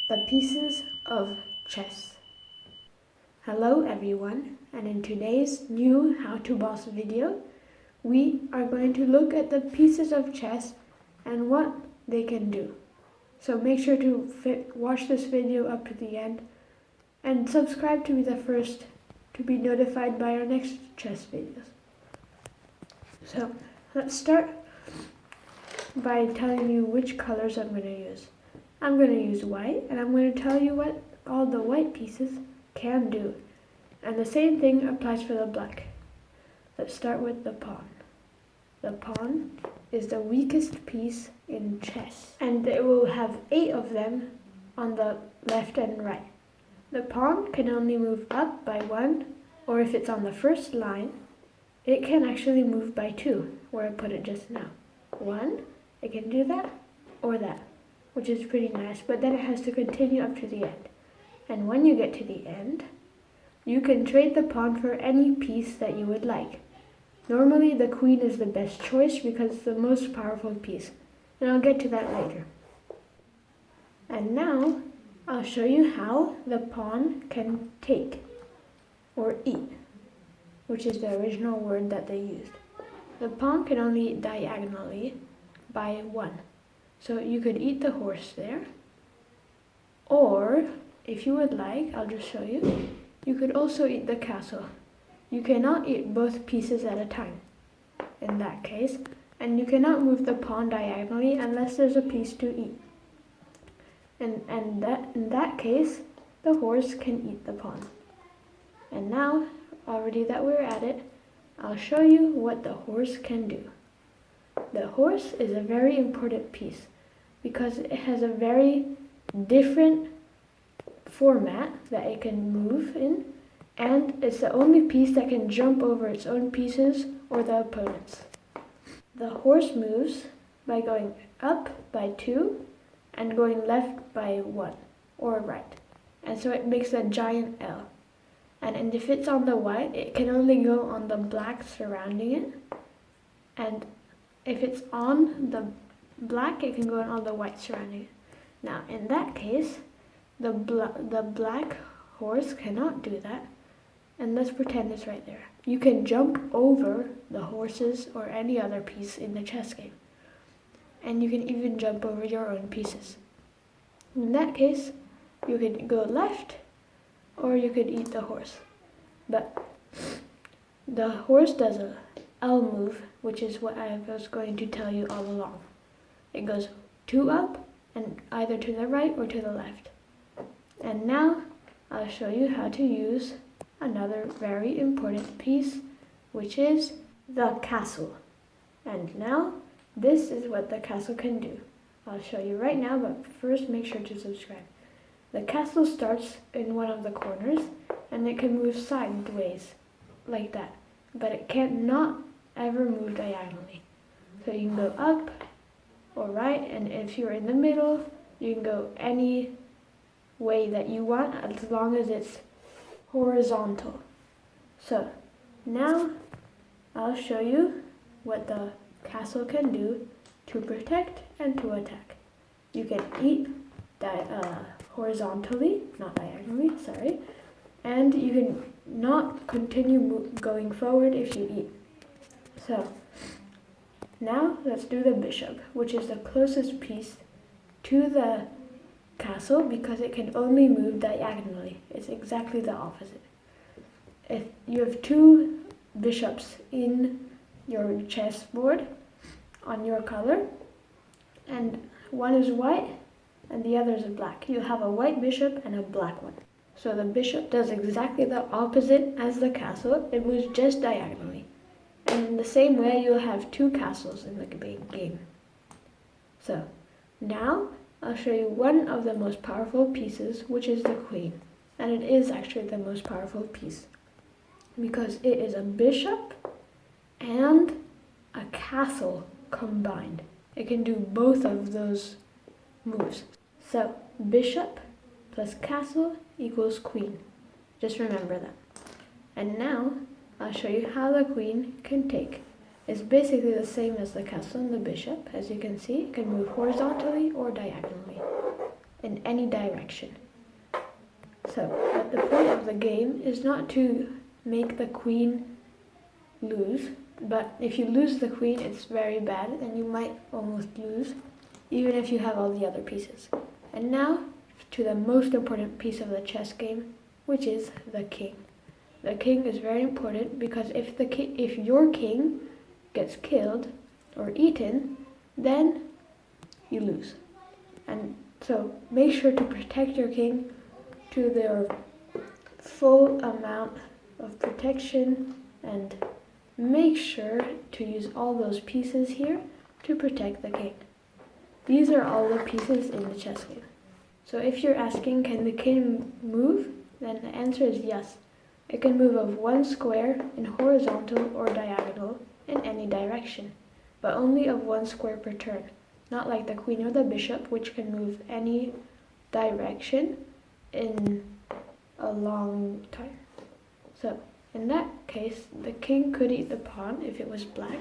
The pieces of chess. Hello everyone, and in today's new How to Boss video, we are going to look at the pieces of chess and what they can do. So make sure to watch this video up to the end and subscribe to be the first to be notified by our next chess videos. So let's start by telling you which colors I'm going to use. I'm going to use white, and I'm going to tell you what all the white pieces can do. And the same thing applies for the black. Let's start with the pawn. The pawn is the weakest piece in chess, and it will have 8 of them on the left and right. The pawn can only move up by 1, or if it's on the first line, it can actually move by 2, where I put it just now. 1, it can do that, or that, which is pretty nice, but then it has to continue up to the end. And when you get to the end, you can trade the pawn for any piece that you would like. Normally the queen is the best choice because it's the most powerful piece, and I'll get to that later. And now I'll show you how the pawn can take, or eat, which is the original word that they used. The pawn can only eat diagonally by 1. So you could eat the horse there, or if you would like, I'll just show you, you could also eat the castle. You cannot eat both pieces at a time in that case, and you cannot move the pawn diagonally unless there's a piece to eat. And in that case, the horse can eat the pawn. And now, already that we're at it, I'll show you what the horse can do. The horse is a very important piece because it has a very different format that it can move in, and it's the only piece that can jump over its own pieces or the opponent's. The horse moves by going up by 2 and going left by 1, or right. And so it makes a giant L. And if it's on the white, it can only go on the black surrounding it. And if it's on the black, it can go on all the white surrounding it. Now, in that case, the black horse cannot do that. And let's pretend it's right there. You can jump over the horses or any other piece in the chess game. And you can even jump over your own pieces. In that case, you could go left, or you could eat the horse. But the horse does a L move, which is what I was going to tell you all along. It goes 2 up, and either to the right or to the left. And now I'll show you how to use another very important piece, which is the castle. And now this is what the castle can do. I'll show you right now, but first make sure to subscribe. The castle starts in one of the corners, and it can move sideways like that, but it cannot ever move diagonally. So you can go up or right, and if you're in the middle, you can go any way that you want as long as it's horizontal. So now I'll show you what the castle can do to protect and to attack. You can eat horizontally, not diagonally, sorry, and you can not continue going forward if you eat. So now let's do the bishop, which is the closest piece to the castle because it can only move diagonally. It's exactly the opposite. If you have 2 bishops in your chessboard on your color, and one is white and the other is black, you have a white bishop and a black one. So the bishop does exactly the opposite as the castle. It moves just diagonally. And in the same way, you'll have 2 castles in the big game. So now I'll show you one of the most powerful pieces, which is the queen. And it is actually the most powerful piece because it is a bishop and a castle combined. It can do both of those moves. So bishop plus castle equals queen. Just remember that. And now I'll show you how the queen can take. It's basically the same as the castle and the bishop. As you can see, it can move horizontally or diagonally. in any direction. But the point of the game is not to make the queen lose, but if you lose the queen, it's very bad and you might almost lose, even if you have all the other pieces. And now to the most important piece of the chess game, which is the king. The king is very important because if your king gets killed or eaten, then you lose. And so make sure to protect your king to their full amount of protection, and make sure to use all those pieces here to protect the king. These are all the pieces in the chess game. So if you're asking, can the king move? Then the answer is yes. It can move of one square in horizontal or diagonal in any direction, but only of one square per turn, not like the queen or the bishop, which can move any direction in a long time. So in that case, the king could eat the pawn if it was black,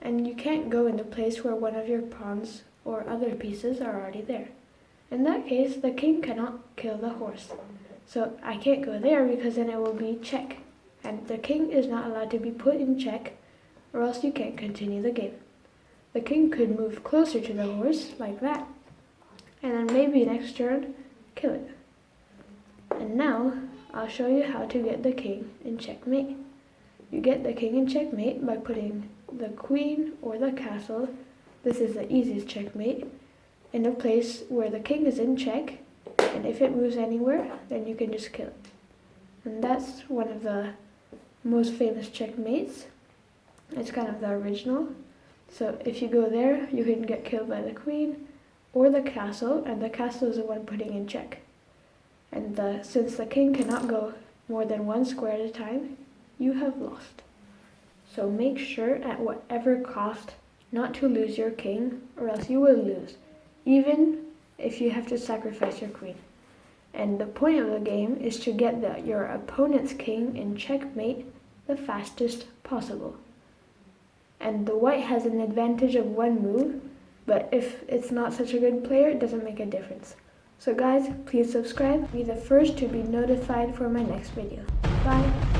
and you can't go in the place where one of your pawns or other pieces are already there. In that case, the king cannot kill the horse. So I can't go there because then it will be check, and the king is not allowed to be put in check, or else you can't continue the game. The king could move closer to the horse like that, and then maybe next turn kill it. And now I'll show you how to get the king in checkmate. You get the king in checkmate by putting the queen or the castle, this is the easiest checkmate, in a place where the king is in check, and if it moves anywhere, then you can just kill it. And that's one of the most famous checkmates. It's kind of the original. So if you go there, you can get killed by the queen or the castle, and the castle is the one putting in check. And since the king cannot go more than one square at a time, you have lost. So make sure at whatever cost not to lose your king, or else you will lose, even if you have to sacrifice your queen. And the point of the game is to get your opponent's king in checkmate the fastest possible. And the white has an advantage of one move, but if it's not such a good player, it doesn't make a difference. So guys, please subscribe. Be the first to be notified for my next video. Bye!